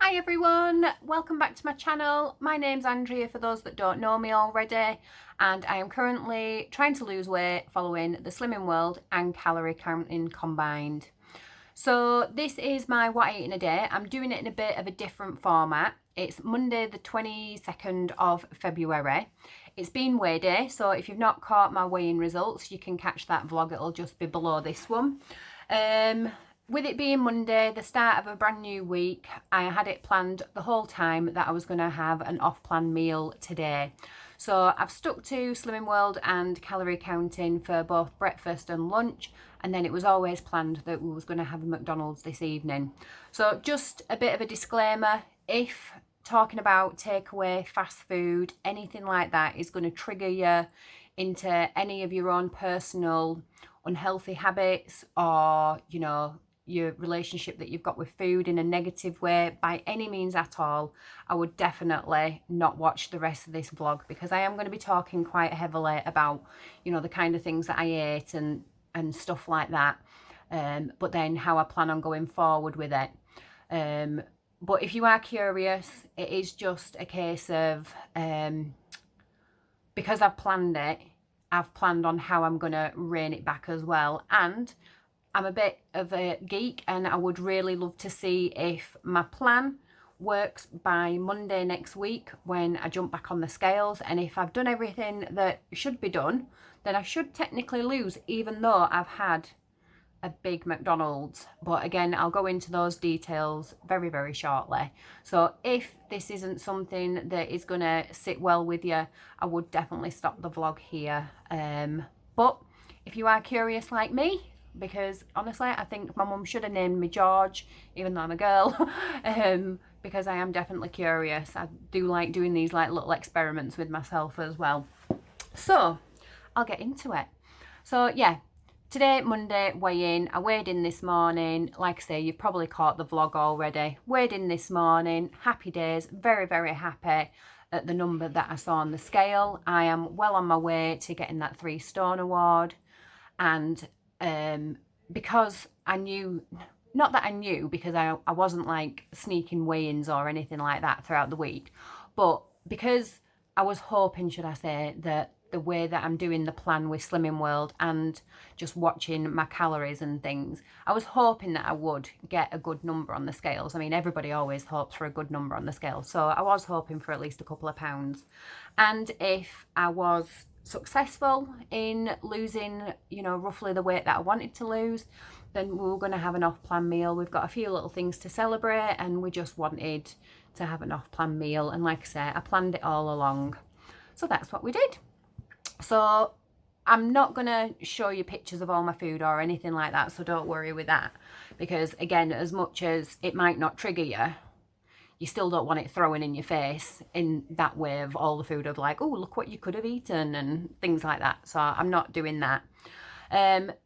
Hi everyone, welcome back to my channel. My name's Andrea for those that don't know me already, and I am currently trying to lose weight following the Slimming World and calorie counting combined. So this is my what I eat in a day. I'm doing it in a bit of a different format. It's Monday the 22nd of February. It's been weigh day, so if you've not caught my weigh-in results, you can catch that vlog. It'll just be below this one. With it being Monday, the start of a brand new week, I had it planned the whole time that I was going to have an off-plan meal today. So I've stuck to Slimming World and calorie counting for both breakfast and lunch, and then it was always planned that we was going to have a McDonald's this evening. So just a bit of a disclaimer, if talking about takeaway, fast food, anything like that is going to trigger you into any of your own personal unhealthy habits, or your relationship that you've got with food in a negative way, by any means at all, I would definitely not watch the rest of this vlog, because I am going to be talking quite heavily about the kind of things that I ate and stuff like that, but then how I plan on going forward with it. But if you are curious, it is just a case of because I've planned it, I've planned on how I'm going to rein it back as well. And I'm a bit of a geek, and I would really love to see if my plan works by Monday next week when I jump back on the scales. And if I've done everything that should be done, then I should technically lose, even though I've had a big McDonald's. But again, I'll go into those details very, very shortly. So if this isn't something that is going to sit well with you, I would definitely stop the vlog here. But if you are curious like me, because honestly I think my mum should have named me George, even though I'm a girl, because I am definitely curious. I do like doing these like little experiments with myself as well. So I'll get into it. So yeah, today, Monday, weigh-in. I weighed in this morning. Like I say, you've probably caught the vlog already. Weighed in this morning. Happy days. Very, very happy at the number that I saw on the scale. I am well on my way to getting that 3 stone award. And because I knew, not that I knew, because I wasn't like sneaking weigh-ins or anything like that throughout the week, but because I was hoping, should I say, that the way that I'm doing the plan with Slimming World and just watching my calories and things, I was hoping that I would get a good number on the scales. I mean, everybody always hopes for a good number on the scale, so I was hoping for at least a couple of pounds. And if I was successful in losing, roughly the weight that I wanted to lose, then we were going to have an off-plan meal. We've got a few little things to celebrate, and we just wanted to have an off-plan meal. And like I say, I planned it all along. So that's what we did. So I'm not going to show you pictures of all my food or anything like that, so don't worry with that. Because again, as much as it might not trigger you, you still don't want it throwing in your face in that way of all the food of like, oh, look what you could have eaten and things like that. So I'm not doing that.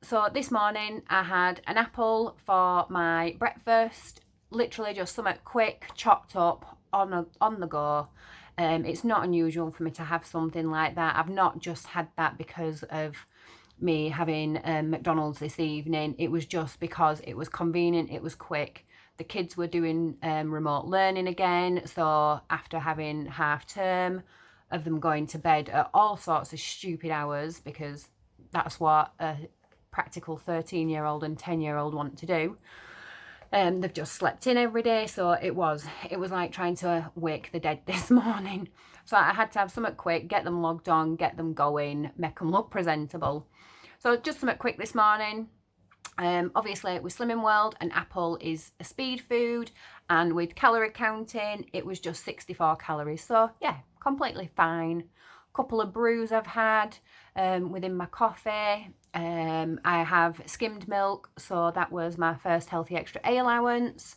So this morning I had an apple for my breakfast, literally just something quick, chopped up on the go. It's not unusual for me to have something like that. I've not just had that because of me having McDonald's this evening. It was just because it was convenient, it was quick. The kids were doing remote learning again, so after having half term of them going to bed at all sorts of stupid hours, because that's what a practical 13-year-old and 10-year-old want to do, they've just slept in every day. So it was like trying to wake the dead this morning. So I had to have something quick, get them logged on, get them going, make them look presentable. So just something quick this morning. Obviously with Slimming World, an apple is a speed food, and with calorie counting it was just 64 calories, so yeah, completely fine. Couple of brews I've had within my coffee. I have skimmed milk, so that was my first healthy extra A allowance,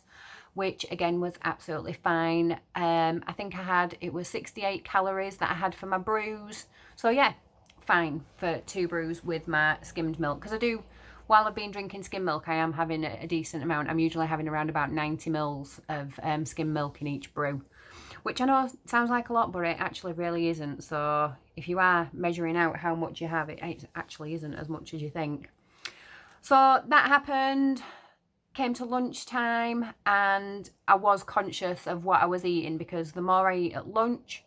which again was absolutely fine. I think it was 68 calories that I had for my brews, so yeah, fine for 2 brews with my skimmed milk, because I do, while I've been drinking skim milk, I am having a decent amount. I'm usually having around about 90 mils of skim milk in each brew, which I know sounds like a lot, but it actually really isn't. So if you are measuring out how much you have, it actually isn't as much as you think. So that happened. came to lunchtime and I was conscious of what I was eating, because the more I eat at lunch,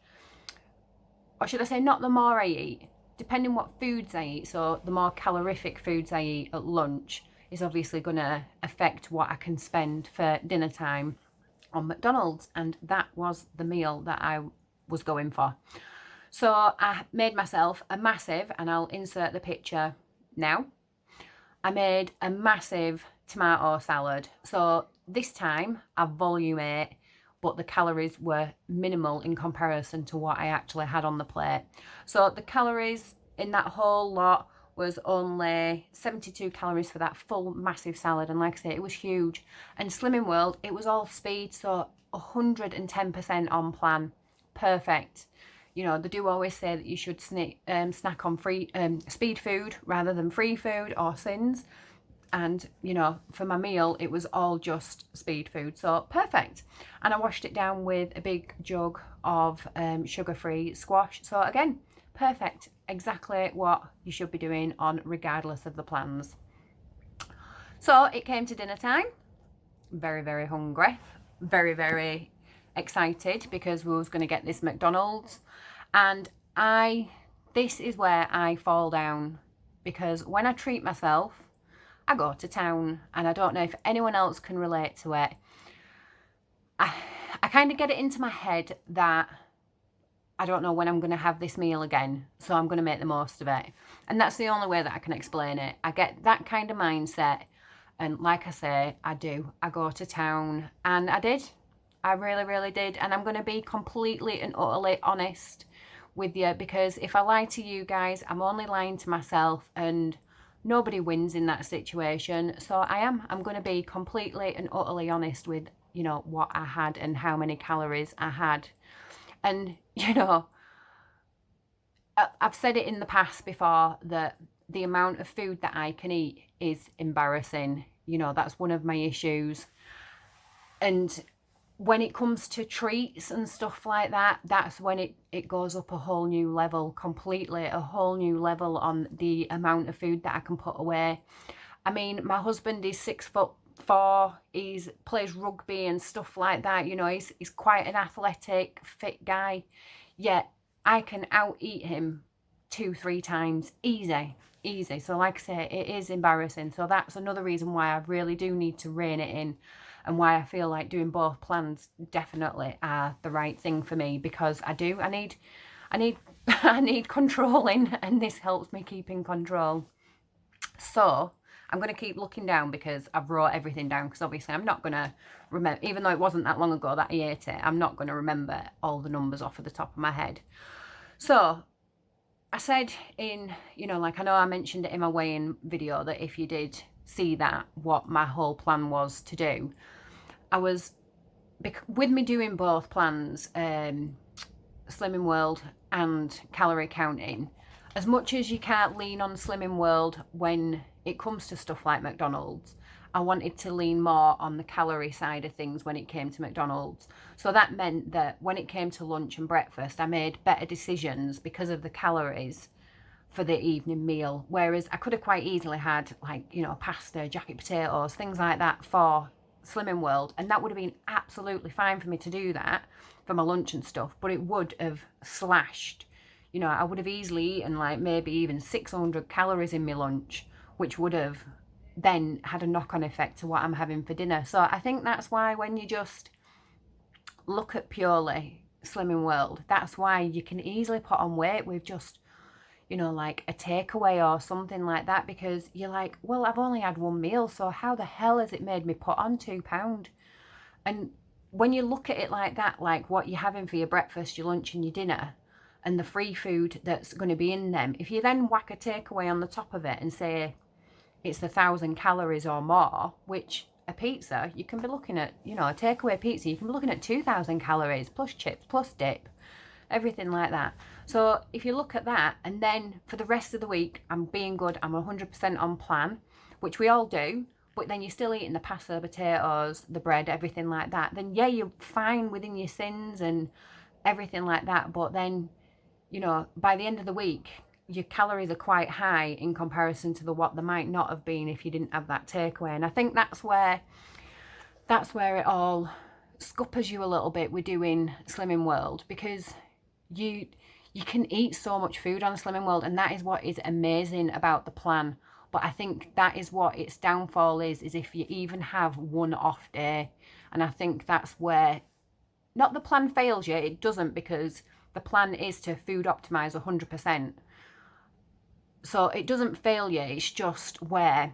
or should I say not the more I eat, depending what foods I eat, so the more calorific foods I eat at lunch is obviously going to affect what I can spend for dinner time on McDonald's, and that was the meal that I was going for. So I made myself a massive, and I'll insert the picture now, I made a massive tomato salad. So this time I volume ate, but the calories were minimal in comparison to what I actually had on the plate. So the calories in that whole lot was only 72 calories for that full massive salad, and like I say, it was huge. And Slimming World, it was all speed, so 110% on plan. Perfect. You know, they do always say that you should snack on speed food rather than free food or sins. And, you know, for my meal, it was all just speed food. So perfect. And I washed it down with a big jug of sugar-free squash. So again, perfect. Exactly what you should be doing on regardless of the plans. So it came to dinner time. Very, very hungry. Very, very excited because we was going to get this McDonald's. And this is where I fall down, because when I treat myself, I go to town, and I don't know if anyone else can relate to it. I kind of get it into my head that I don't know when I'm going to have this meal again, so I'm going to make the most of it. And that's the only way that I can explain it. I get that kind of mindset, and like I say, I do. I go to town, and I did. I really, really did. And I'm going to be completely and utterly honest with you, because if I lie to you guys, I'm only lying to myself, and nobody wins in that situation. So I'm going to be completely and utterly honest with, you know, what I had and how many calories I had. And, you know, I've said it in the past before that the amount of food that I can eat is embarrassing. You know, that's one of my issues. And when it comes to treats and stuff like that, that's when it goes up a whole new level, completely a whole new level on the amount of food that I can put away. I mean, my husband is 6'4", he plays rugby and stuff like that, you know, he's quite an athletic, fit guy, yet I can out eat him 2-3 times, easy. So like I say, it is embarrassing. So that's another reason why I really do need to rein it in, and why I feel like doing both plans definitely are the right thing for me, because I need controlling, and this helps me keep in control. So I'm going to keep looking down, because I've wrote everything down, because obviously I'm not going to remember, even though it wasn't that long ago that I ate it, I'm not going to remember all the numbers off of the top of my head. So I said in, you know, like I know I mentioned it in my weigh-in video, that if you did see that, what my whole plan was to do, I was, with me doing both plans, Slimming World and calorie counting, as much as you can't lean on Slimming World when it comes to stuff like McDonald's, I wanted to lean more on the calorie side of things when it came to McDonald's. So that meant that when it came to lunch and breakfast, I made better decisions because of the calories for the evening meal. Whereas I could have quite easily had, like, you know, pasta, jacket potatoes, things like that for Slimming World, and that would have been absolutely fine for me to do that for my lunch and stuff, but it would have slashed, you know, I would have easily eaten like maybe even 600 calories in my lunch, which would have then had a knock-on effect to what I'm having for dinner. So I think that's why when you just look at purely Slimming World, that's why you can easily put on weight with just, you know, like a takeaway or something like that, because you're like, well, I've only had one meal, so how the hell has it made me put on £2? And when you look at it like that, like what you're having for your breakfast, your lunch and your dinner, and the free food that's going to be in them, if you then whack a takeaway on the top of it and say it's 1,000 calories or more, which a pizza, you can be looking at, you know, a takeaway pizza, you can be looking at 2,000 calories, plus chips, plus dip, everything like that. So if you look at that, and then for the rest of the week, I'm being good, I'm 100% on plan, which we all do, but then you're still eating the pasta, potatoes, the bread, everything like that, then yeah, you're fine within your sins and everything like that. But then, you know, by the end of the week, your calories are quite high in comparison to what they might not have been if you didn't have that takeaway. And I think that's where it all scuppers you a little bit with doing Slimming World, because you can eat so much food on Slimming World, and that is what is amazing about the plan. But I think that is what its downfall is if you even have one off day. And I think that's where, not the plan fails you, it doesn't, because the plan is to food optimize 100%. So it doesn't fail you, it's just where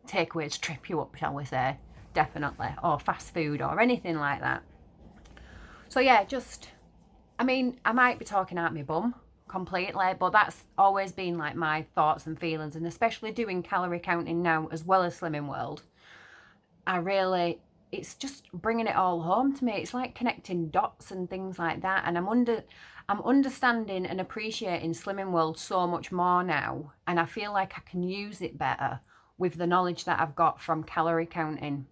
takeaways trip you up, shall we say, definitely, or fast food or anything like that. So yeah, I mean, I might be talking out my bum completely, but that's always been like my thoughts and feelings, and especially doing calorie counting now as well as Slimming World, it's just bringing it all home to me. It's like connecting dots and things like that, and I'm understanding and appreciating Slimming World so much more now, and I feel like I can use it better with the knowledge that I've got from calorie counting.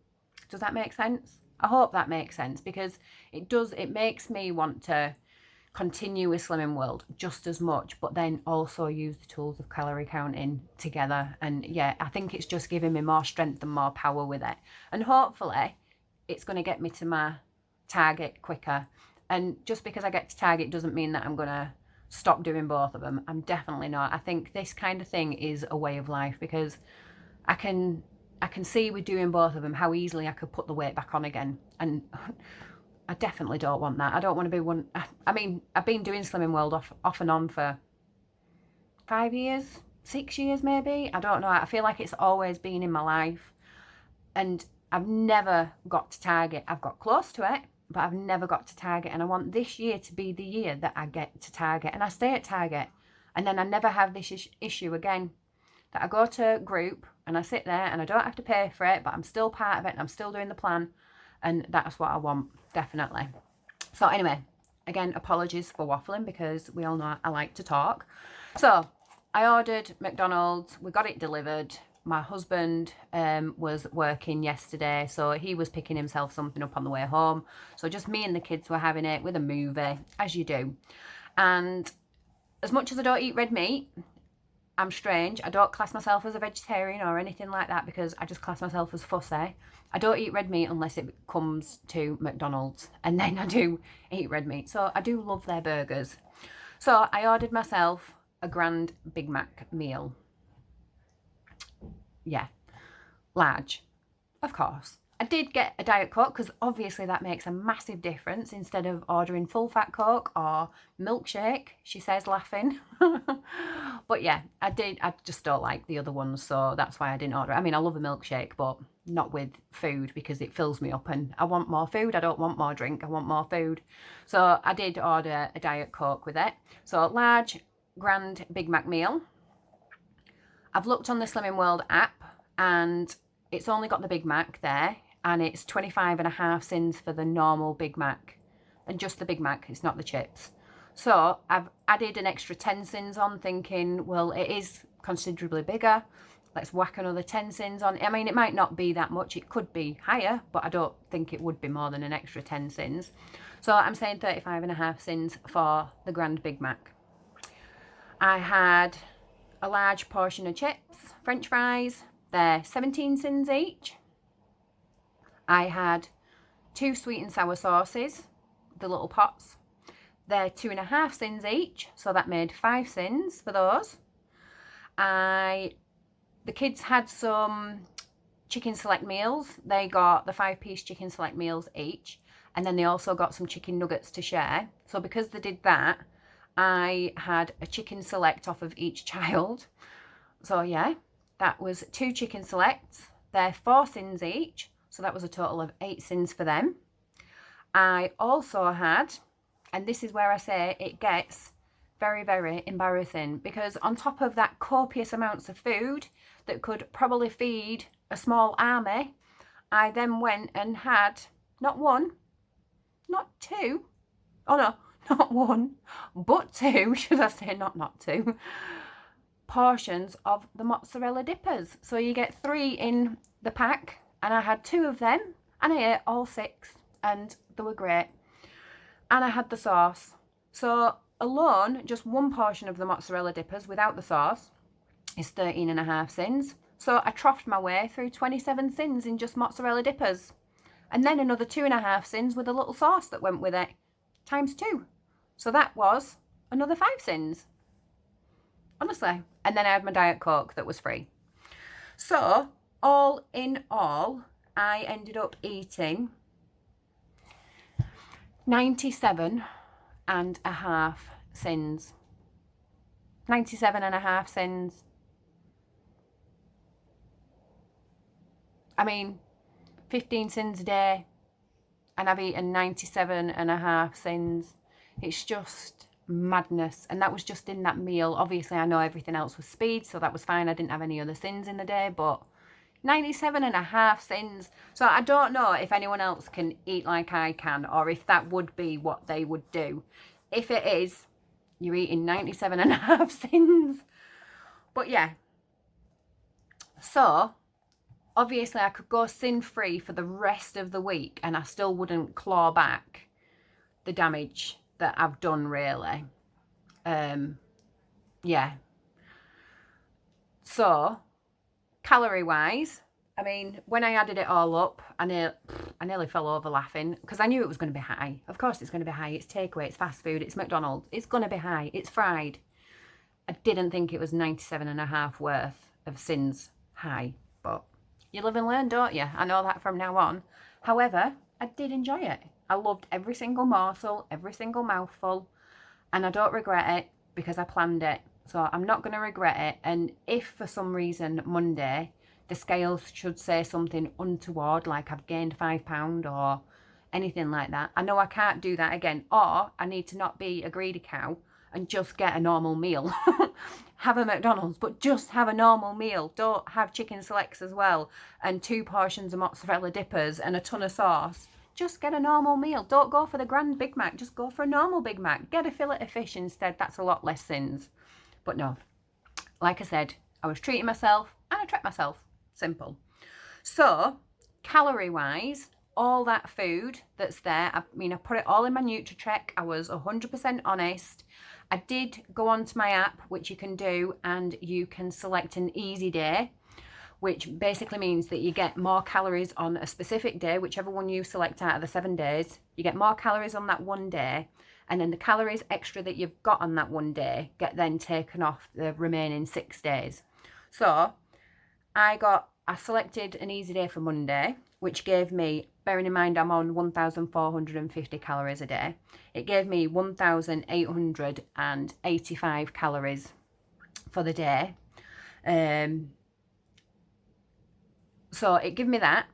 Does that make sense? I hope that makes sense, because it makes me want to continue with Slimming World just as much, but then also use the tools of calorie counting together. And yeah, I think it's just giving me more strength and more power with it, and hopefully it's going to get me to my target quicker. And just because I get to target doesn't mean that I'm going to stop doing both of them. I'm definitely not. I think this kind of thing is a way of life, because I can see with doing both of them how easily I could put the weight back on again, and I definitely don't want that. I don't want to be one. I mean, I've been doing Slimming World off and on for 5 years, 6 years maybe. I don't know. I feel like it's always been in my life, and I've never got to target. I've got close to it, but I've never got to target. And I want this year to be the year that I get to target, and I stay at target, and then I never have this issue again, that I go to group and I sit there and I don't have to pay for it, but I'm still part of it and I'm still doing the plan. And that's what I want, definitely. So anyway, again, apologies for waffling, because we all know I like to talk. So I ordered McDonald's, we got it delivered. My husband was working yesterday, so he was picking himself something up on the way home. So just me and the kids were having it with a movie, as you do. And as much as I don't eat red meat, I'm strange. I don't class myself as a vegetarian or anything like that, because I just class myself as fussy. I don't eat red meat unless it comes to McDonald's, and then I do eat red meat. So I do love their burgers. So I ordered myself a grand Big Mac meal. Yeah, large, of course. I did get a Diet Coke, because obviously that makes a massive difference, instead of ordering full fat Coke or milkshake, she says, laughing. But yeah, I just don't like the other ones, so that's why I didn't order it. I mean, I love a milkshake, but not with food, because it fills me up, and I want more food. I don't want more drink, I want more food. So I did order a Diet Coke with it. So large, grand Big Mac meal. I've looked on the Slimming World app, and it's only got the Big Mac there, and it's 25.5 cents for the normal Big Mac, and just the Big Mac, it's not the chips. So I've added an extra 10 cents on, thinking, well, it is considerably bigger, let's whack another 10 cents on. I mean, it might not be that much, it could be higher, but I don't think it would be more than an extra 10 cents. So I'm saying 35.5 cents for the grand Big Mac. I had a large portion of chips, French fries, they're 17 cents each. I had 2 sweet and sour sauces, the little pots. They're 2.5 cents each, so that made 5 cents for those. The kids had some chicken select meals. They got the 5-piece chicken select meals each, and then they also got some chicken nuggets to share. So because they did that, I had a chicken select off of each child. So yeah, that was 2 chicken selects. They're 4 cents each, so that was a total of 8 cents for them. I also had, and this is where I say it gets very, very embarrassing, because on top of that copious amounts of food that could probably feed a small army, I then went and had not one, not two, oh no, not one, but 2, should I say, not 2, portions of the mozzarella dippers. So you get 3 in the pack, and I had 2 of them, and I ate all 6, and they were great. And I had the sauce. So alone, just one portion of the mozzarella dippers without the sauce is 13.5 sins. So I troughed my way through 27 sins in just mozzarella dippers. And then another 2.5 sins with a little sauce that went with it, times 2. So that was another 5 sins. Honestly. And then I had my Diet Coke that was free. So, all in all, I ended up eating 97.5 sins. 97.5 sins. I mean, 15 sins a day, and I've eaten 97.5 sins. It's just madness. And that was just in that meal. Obviously, I know everything else was speed, so that was fine. I didn't have any other sins in the day, but 97.5 sins. So I don't know if anyone else can eat like I can, or if that would be what they would do. If it is, you're eating 97.5 sins. But yeah. So obviously I could go sin free for the rest of the week and I still wouldn't claw back the damage that I've done, really. Yeah. So calorie wise, I mean, when I added it all up, I nearly fell over laughing because I knew it was going to be high. Of course it's going to be high. It's takeaway, it's fast food, it's McDonald's. It's going to be high. It's fried. I didn't think it was 97.5 worth of sins high, but you live and learn, don't you? I know that from now on. However, I did enjoy it. I loved every single morsel, every single mouthful, and I don't regret it because I planned it. So I'm not going to regret it. And if for some reason Monday the scales should say something untoward, like I've gained £5 or anything like that, I know I can't do that again. Or I need to not be a greedy cow and just get a normal meal. Have a McDonald's, but just have a normal meal. Don't have chicken selects as well and 2 portions of mozzarella dippers and a ton of sauce. Just get a normal meal. Don't go for the grand Big Mac. Just go for a normal Big Mac. Get a fillet of fish instead. That's a lot less sins. But no, like I said, I was treating myself and I treat myself. Simple. So, calorie-wise, all that food that's there, I mean, I put it all in my NutriCheck. I was 100% honest. I did go onto my app, which you can do, and you can select an easy day, which basically means that you get more calories on a specific day, whichever one you select out of the 7 days. You get more calories on that one day, and then the calories extra that you've got on that one day get then taken off the remaining 6 days. So I selected an easy day for Monday, which gave me, bearing in mind I'm on 1,450 calories a day, it gave me 1,885 calories for the day. So it gave me that,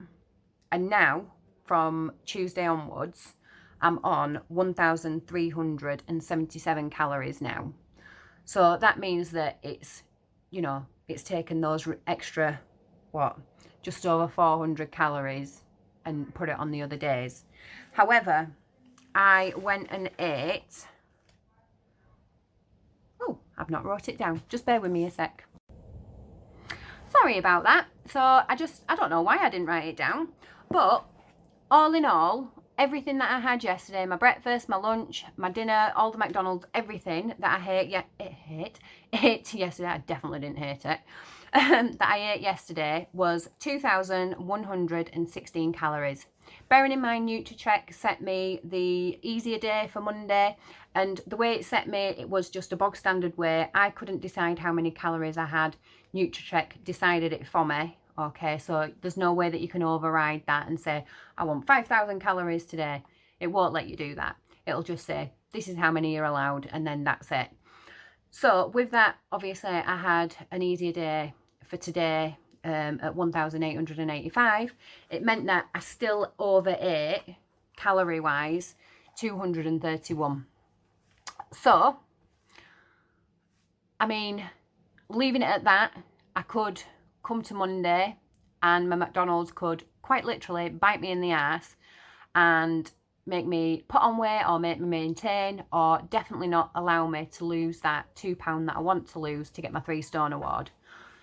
and now from Tuesday onwards I'm on 1,377 calories now. So that means that it's, you know, it's taken those extra, just over 400 calories and put it on the other days. However, I went and ate, I've not wrote it down, just bear with me a sec. Sorry about that. So I don't know why I didn't write it down, but all in all, everything that I had yesterday, my breakfast, my lunch, my dinner, all the McDonald's, everything that I ate yesterday, I definitely didn't hate it, that I ate yesterday was 2,116 calories. Bearing in mind, NutriCheck set me the easier day for Monday, and the way it set me, it was just a bog standard way. I couldn't decide how many calories I had. NutriCheck decided it for me. Okay, so there's no way that you can override that and say, I want 5,000 calories today. It won't let you do that. It'll just say, this is how many you're allowed, and then that's it. So with that, obviously, I had an easier day for today at 1,885. It meant that I still overate, calorie-wise, 231. So, I mean, leaving it at that, I could come to Monday and my McDonald's could quite literally bite me in the ass and make me put on weight or make me maintain, or definitely not allow me to lose that £2 that I want to lose to get my 3 stone award.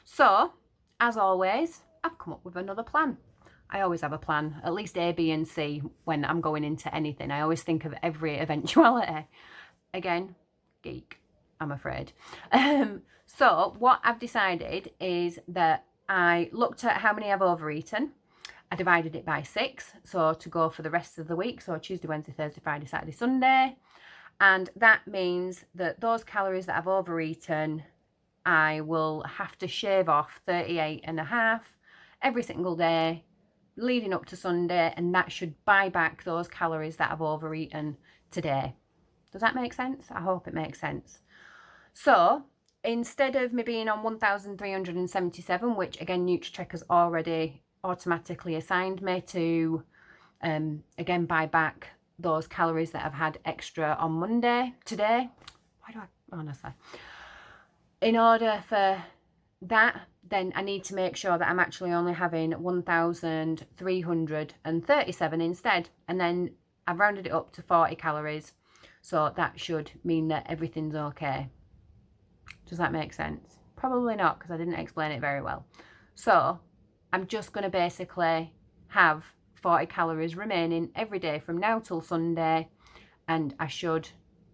So, as always, I've come up with another plan. I always have a plan, at least A, B and C when I'm going into anything. I always think of every eventuality. Again, geek, I'm afraid. So what I've decided is that I looked at how many I've overeaten. I divided it by 6, so to go for the rest of the week, so Tuesday, Wednesday, Thursday, Friday, Saturday, Sunday. And that means that those calories that I've overeaten, I will have to shave off 38.5 every single day leading up to Sunday, and that should buy back those calories that I've overeaten today. Does that make sense? I hope it makes sense. So instead of me being on 1,377, which again NutriCheck has already automatically assigned me to again buy back those calories that I've had extra on Monday today. Why do I honestly? In order for that, then I need to make sure that I'm actually only having 1,337 instead, and then I've rounded it up to 40 calories, so that should mean that everything's okay. Does that make sense? Probably not, because I didn't explain it very well. So I'm just going to basically have 40 calories remaining every day from now till Sunday, and I should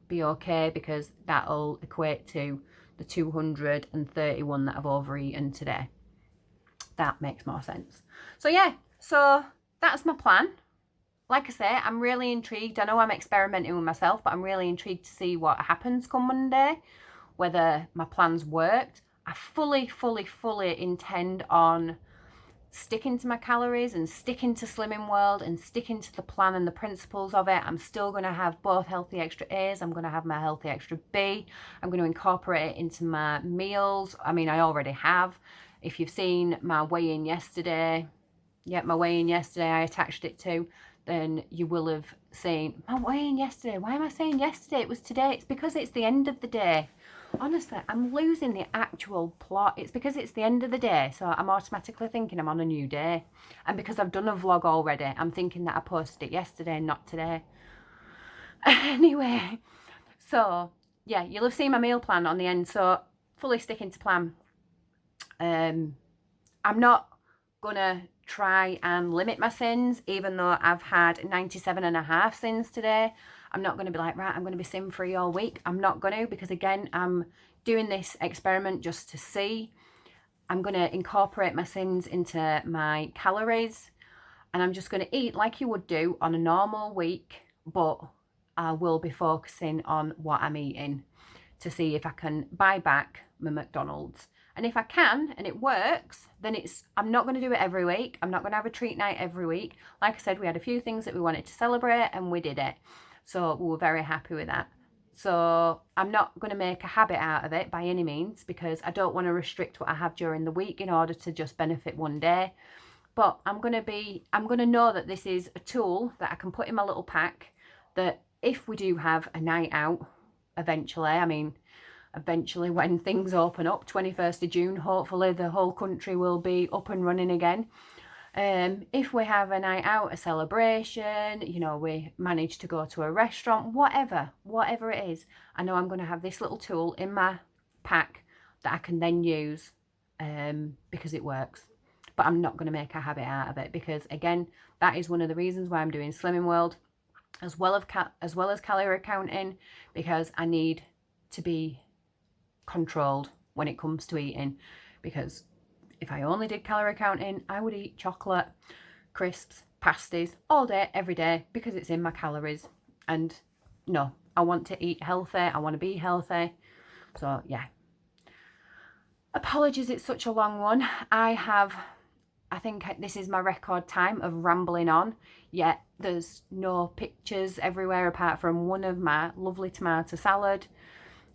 be okay, because that'll equate to the 231 that I've overeaten today. That makes more sense. So yeah, so that's my plan. Like I say, I'm really intrigued. I know I'm experimenting with myself, but I'm really intrigued to see what happens come Monday, whether my plans worked. I fully intend on sticking to my calories and sticking to Slimming World and sticking to the plan and the principles of it. I'm still going to have both Healthy Extra A's. I'm going to have my Healthy Extra B. I'm going to incorporate it into my meals. I mean, I already have. If you've seen my weigh-in yesterday, my weigh-in yesterday I attached it to, then you will have seen my weigh-in yesterday. Why am I saying yesterday? It was today. It's because it's the end of the day. Honestly, I'm losing the actual plot. It's because it's the end of the day, so I'm automatically thinking I'm on a new day. And because I've done a vlog already, I'm thinking that I posted it yesterday and not today. Anyway, so yeah, you'll have seen my meal plan on the end, so fully sticking to plan. I'm not gonna try and limit my sins, even though I've had 97.5 sins today. I'm not going to be like, right, I'm going to be sin free all week. I'm not going to, because again, I'm doing this experiment just to see. I'm going to incorporate my sins into my calories, and I'm just going to eat like you would do on a normal week, but I will be focusing on what I'm eating to see if I can buy back my McDonald's. And if I can, and it works, then I'm not going to do it every week. I'm not going to have a treat night every week. Like I said, we had a few things that we wanted to celebrate, and we did it. So we were very happy with that. So I'm not going to make a habit out of it by any means, because I don't want to restrict what I have during the week in order to just benefit one day. But I'm going to know that this is a tool that I can put in my little pack, that if we do have a night out eventually, I mean, eventually when things open up, 21st of June, hopefully the whole country will be up and running again. If we have a night out, a celebration, you know, we manage to go to a restaurant, whatever it is, I know I'm going to have this little tool in my pack that I can then use, because it works. But I'm not going to make a habit out of it, because again, that is one of the reasons why I'm doing Slimming World as well as calorie counting, because I need to be controlled when it comes to eating. Because if I only did calorie counting, I would eat chocolate, crisps, pasties all day, every day, because it's in my calories. And no, I want to eat healthy. I want to be healthy. So yeah. Apologies, it's such a long one. I think this is my record time of rambling on, yet there's no pictures everywhere apart from one of my lovely tomato salad.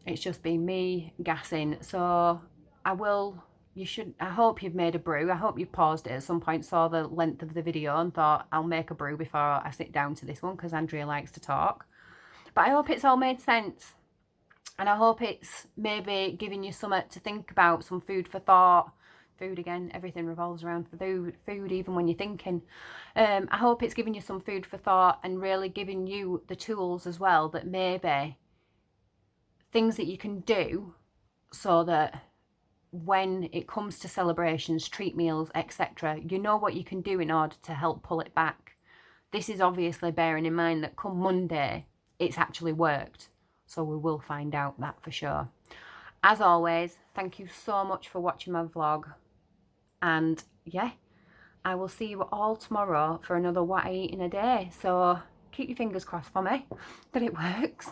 It's just been me gassing. So I hope you've made a brew. I hope you've paused it at some point, saw the length of the video and thought, I'll make a brew before I sit down to this one, because Andrea likes to talk. But I hope it's all made sense. And I hope it's maybe giving you something to think about, some food for thought. Food again, everything revolves around food, even when you're thinking. I hope it's giving you some food for thought, and really giving you the tools as well, that maybe things that you can do so that when it comes to celebrations, treat meals, etc., you know what you can do in order to help pull it back. This is obviously bearing in mind that come Monday, it's actually worked. So we will find out that for sure. As always, thank you so much for watching my vlog. And yeah, I will see you all tomorrow for another what I eat in a day. So keep your fingers crossed for me that it works.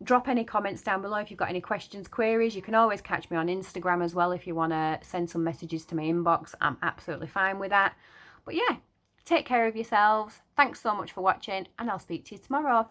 Drop any comments down below if you've got any questions, queries. You can always catch me on Instagram as well if you want to send some messages to my inbox. I'm absolutely fine with that. But yeah, take care of yourselves. Thanks so much for watching, and I'll speak to you tomorrow.